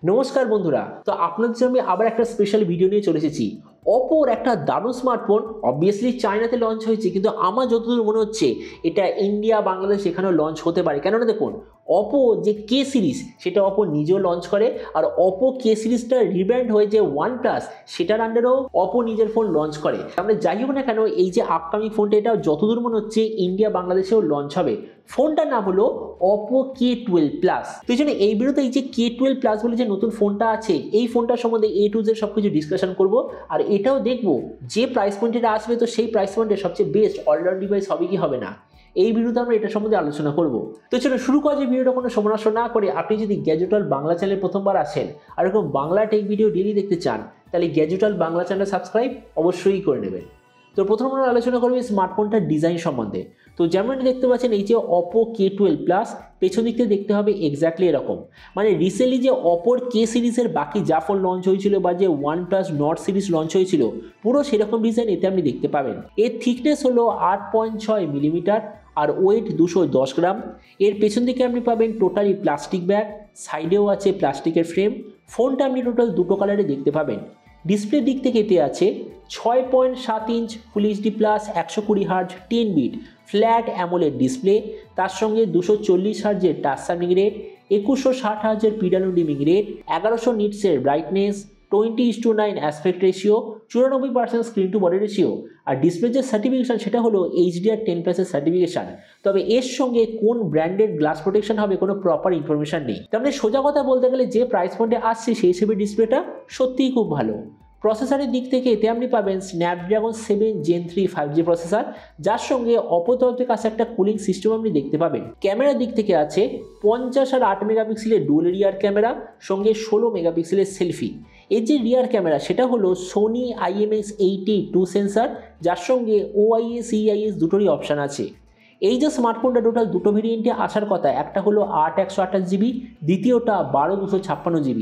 নমস্কার বন্ধুরা, তো আপনাদের জন্য আমি আবার একটা স্পেশাল ভিডিও নিয়ে চলে এসেছি। অপোর একটা দারুণ স্মার্টফোন অবভিয়াসলি চায়নাতে লঞ্চ হয়েছে, কিন্তু আমার যতদূর মনে হচ্ছে এটা ইন্ডিয়া, বাংলাদেশ এখানেও লঞ্চ হতে পারে। কেননা দেখুন, অপো যে কে সিরিজ সেটা অপো নিজেও লঞ্চ করে, আর অপো কে সিরিজটা রিব্র্যান্ড হয়ে যে ওয়ান প্লাস সেটার আন্ডারেও অপো নিজের ফোন লঞ্চ করে। আমরা যাই হোক না কেন, এই যে আপকামিং ফোনটা এটা যতদূর মনে হচ্ছে ইন্ডিয়া বাংলাদেশেও লঞ্চ হবে। ফোনটার নাম হলো অপো K12 প্লাস। তো এই জন্য এই ভিডিওতে এই যে K12 প্লাস বলে যে নতুন ফোনটা আছে, এই ফোনটার সম্বন্ধে A to Z সবকিছু ডিসকাশন করব, আর এটাও দেখবো যে প্রাইস পয়েন্টে আসবে তো সেই প্রাইস পয়েন্টে সবচেয়ে বেস্ট অলরাউন্ড ডিভাইস হবে কি হবে না। এই ভিডিওতে আমরা এটা সম্বন্ধে আলোচনা করব। তো চলো শুরু করা যে ভিডিওটা কোনো সময় নষ্ট না করে, আপনি যদি গ্যাজেটওয়াল বাংলা চ্যানেলে প্রথমবার আসেন আর এরকম বাংলা টেক ভিডিও ডেইলি দেখতে চান, তাহলে গ্যাজেটওয়াল বাংলা চ্যানেল সাবস্ক্রাইব অবশ্যই করে নেবেন। তো প্রথম আমরা আলোচনা করবো স্মার্টফোনটার ডিজাইন সম্বন্ধে। তো যেমন দেখতে পাচ্ছেন এই যে অপো K12 প্লাস, পেছন দিক থেকে দেখতে হবে এক্স্যাক্টলি এরকম। মানে রিসেন্টলি যে অপোর কে সিরিজের বাকি যা ফোন লঞ্চ হয়েছিল বা যে one plus not series launch হয়েছিল, পুরো সেরকম ডিজাইন এতে আপনি দেখতে পাবেন। এর থিকনেস হলো 8.6 মিলিমিটার আর ওয়েট 210 গ্রাম। এর পেছন দিকে আপনি পাবেন টোটালি প্লাস্টিক ব্যাগ, সাইডেও আছে প্লাস্টিকের ফ্রেম। ফোনটা আপনি টোটাল দুটো কালারে দেখতে পাবেন। ডিসপ্লে দিক থেকে এতে আছে 6.7 inch full HD plus 120 hertz 10 bit flat AMOLED display, তার সঙ্গে 240 হার্জের টাচ সার্ভিং রেট, 2160 হার্জের পিডানো ডিমিং রেট, 1100 নিটসের brightness, 20:9 aspect ratio, 94% screen to body ratio. আর ডিসপ্লে যে সার্টিফিকেশন সেটা হলো HDR10+ সার্টিফিকেশন। তবে এর সঙ্গে কোন ব্র্যান্ডেড গ্লাস প্রোটেকশন হবে কোনো প্রপার ইনফরমেশন নেই। তার মানে সোজা কথা বলতে গেলে যে প্রাইস পয়েন্টে আসছে সেই হিসেবে ডিসপ্লেটা সত্যিই খুব ভালো। প্রসেসরের দিক থেকে এতে আপনি পাবেন স্ন্যাপড্রাগন 7 Gen 3 5G প্রসেসর, যার সঙ্গে অপো তরফের কাছে একটা কুলিং সিস্টেম আপনি দেখতে পাবেন। ক্যামেরার দিক থেকে আছে 50 আর 8 মেগাপিক্সেলের ডুয়াল রিয়ার ক্যামেরা, সঙ্গে 16 মেগাপিক্সেলের সেলফি। এর যে রিয়ার ক্যামেরা সেটা হলো সোনি IMX82 সেন্সার, যার সঙ্গে OIS EIS দুটোরই অপশান আছে। এই যে স্মার্টফোনটা টোটাল দুটো ভেরিয়েন্টে আসার কথা, একটা হলো 8/128GB, দ্বিতীয়টা 12/256GB।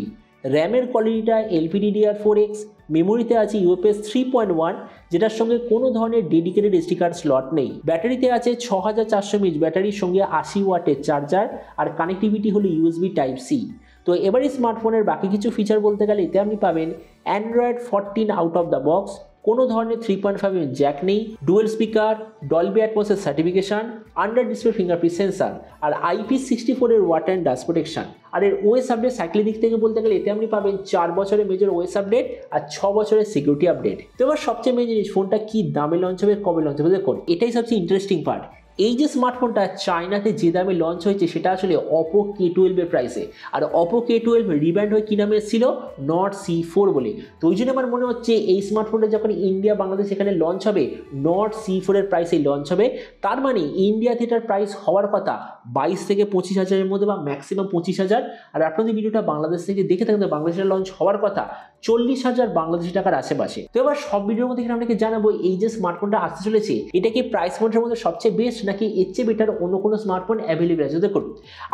র্যামের কোয়ালিটিটা LPDDR4X, মেমোরিতে আছে UFS 3.1, যেটার সঙ্গে কোনো ধরনের ডেডিকেটেড SD কার্ড স্লট নেই। ব্যাটারিতে আছে 6400 mAh ব্যাটারির সঙ্গে 80 ওয়াটের চার্জার, আর কানেক্টিভিটি হলো USB Type-C। তো এবার এই স্মার্টফোনের বাকি কিছু ফিচার বলতে গেলে এতে আপনি পাবেন Android 14 out of the box, কোনো ধরনের 3.5mm জ্যাক নেই, ডুয়েল স্পিকার, ডলবি অ্যাটমসের certification, under display fingerprint sensor, আর IP64 এর ওয়াটার অ্যান্ড ডাস্ট প্রোটেকশন। আর এর ওএস আপডেট সাইকেলের দিক থেকে বলতে গেলে এতে আপনি পাবেন 4 বছরের মেজর ওএস আপডেট আর 6 বছরের সিকিউরিটি আপডেট। তো এবার সবচেয়ে মেন জিনিস, ফোনটা কি দামে লঞ্চ হবে, কবে লঞ্চ হবে, দেখুন এটাই সবচেয়ে ইন্টারেস্টিং পার্ট। এই যে স্মার্টফোনটা চায়নাতে যে দামে লঞ্চ হয়েছে সেটা আসলে অপো K12 এর প্রাইসে, আর অপো K12 রিব্র্যান্ড হয়ে কি নামে এসেছিল, নট C4 বলে। তো ওই জন্য আমার মনে হচ্ছে এই স্মার্টফোনটা যখন ইন্ডিয়া বাংলাদেশ এখানে লঞ্চ হবে, নট C4 এর প্রাইসে লঞ্চ হবে। তার মানে ইন্ডিয়াতে এটার প্রাইস হওয়ার কথা 22 থেকে 25 হাজারের মধ্যে, বা ম্যাক্সিমাম 25,000। আর আপনাদের ভিডিওটা বাংলাদেশ থেকে দেখে থাকেন, বাংলাদেশে লঞ্চ হওয়ার কথা 40,000 বাংলাদেশি টাকার আশেপাশে। তো এবার সব ভিডিওর মধ্যে আপনাকে জানাবো এই যে স্মার্টফোনটা আসতে চলেছে এটা কি প্রাইস পয়েন্টের মধ্যে সবচেয়ে বেস্ট, নাকি এর চেয়ে বেটার অন্য কোনো স্মার্টফোন অ্যাভেলেবেল আছে। দেখুন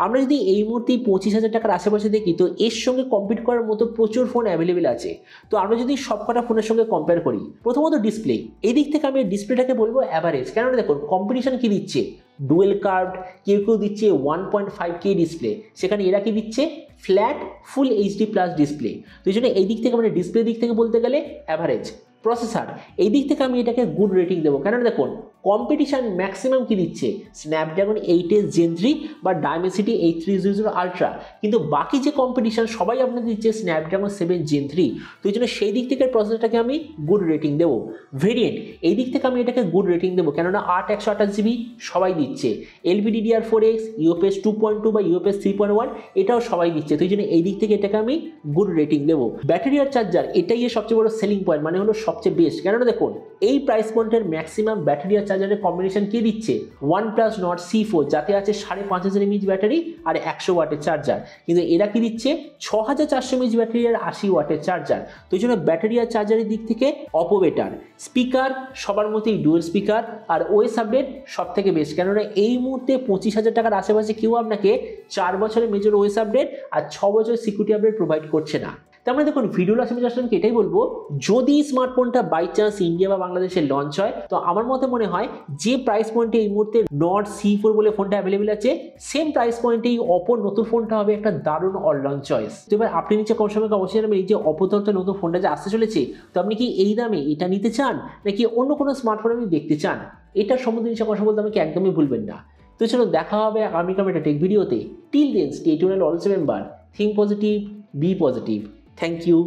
আমরা যদি এই মুহূর্তে 25,000 টাকার আশেপাশে দেখি, তো এর সঙ্গে কম্পিট করার মতো প্রচুর ফোন অ্যাভেলেবেল আছে। তো আমরা যদি সবকটা ফোনের সঙ্গে কম্পেয়ার করি, প্রথমত ডিসপ্লে, এই দিক থেকে আমি ডিসপ্লেটাকে বলবো অ্যাভারেজ। কেননা দেখুন কম্পিটিশন কি দিচ্ছে, ডুয়েল কার্ভড, কেউ কেউ দিচ্ছে 1.5K ডিসপ্লে, সেখানে এরা কি দিচ্ছে ফ্ল্যাট ফুল HD প্লাস ডিসপ্লে। তো এই জন্য এই দিক থেকে মানে ডিসপ্লে দিক থেকে বলতে গেলে অ্যাভারেজ। প্রসেসর, এই দিক থেকে আমি এটাকে গুড রেটিং দেবো। কেননা দেখুন কম্পিটিশন ম্যাক্সিমাম কি দিচ্ছে, স্ন্যাপড্রাগন 8S Gen 3 বা Dimensity 8300 Ultra, কিন্তু বাকি যে কম্পিটিশন সবাই আপনাদের দিচ্ছে স্ন্যাপড্রাগন 7 Gen 3। তো এই জন্য সেই দিক থেকে প্রসেসরটাকে আমি গুড রেটিং দেবো। ভেরিয়েন্ট, এই দিক থেকে আমি এটাকে গুড রেটিং দেবো, কেননা 8/128GB সবাই দিচ্ছে, LPDDR4X, UFS 2.2 বা UFS 3.1 এটাও সবাই দিচ্ছে। তো এই জন্য এই দিক থেকে এটাকে আমি গুড রেটিং দেবো। ব্যাটারি আর চার্জার, এটাই এর সবচেয়ে বড় সেলিং পয়েন্ট, মানে হলো সবচেয়ে বেস্ট। কেননা দেখুন এই প্রাইস পয়েন্টের ম্যাক্সিমাম ব্যাটারি আর চার্জারের কম্বিনেশন কি দিচ্ছে, OnePlus Nord C4, যাতে আছে 5500 mAh ব্যাটারি আর 100 ওয়াটের চার্জার, কিন্তু এরা কি দিচ্ছে 6400 mAh ব্যাটারি আর 80 ওয়াটের চার্জার। তো এই জন্য ব্যাটারি আর চার্জারের দিক থেকে অপো বেটার। স্পিকার সবার মতোই ডুয়েল স্পিকার, আর ওএস আপডেট সব থেকে বেস্ট। কেননা এই মুহূর্তে 25,000 টাকার আশেপাশে কেউ আপনাকে 4 বছরের মেজর ওএস আপডেট আর 6 বছরের সিকিউরিটি আপডেট প্রোভাইড করছে না। তার মানে দেখুন ভিডিও লাস্টে আমি জাস্ট এটাই বলবো, যদি স্মার্টফোনটা বাই চান্স ইন্ডিয়া বা বাংলাদেশে লঞ্চ হয়, তো আমার মতে মনে হয় যে প্রাইস পয়েন্টে এই মুহূর্তে নট C4 বলে ফোনটা অ্যাভেলেবেল আছে, সেম প্রাইস পয়েন্টে এই অপোর নতুন ফোনটা হবে একটা দারুণ অলরাউন্ড চয়েস। তো এবার আপনি নিচে কম সময় অবশ্যই জানাবেন এই যে অপোর নতুন ফোনটা যে আসতে চলেছে, তো আপনি কি এই দামে এটা নিতে চান নাকি অন্য কোনো স্মার্টফোন আপনি দেখতে চান? এটার সম্বন্ধে নিচে কথা বলতে আমাকে একদমই ভুলবেন না। তো চলো দেখা হবে আগামীকাল একটা টেক ভিডিওতে। Till then stay tuned, always remember, think positive, be positive. Thank you.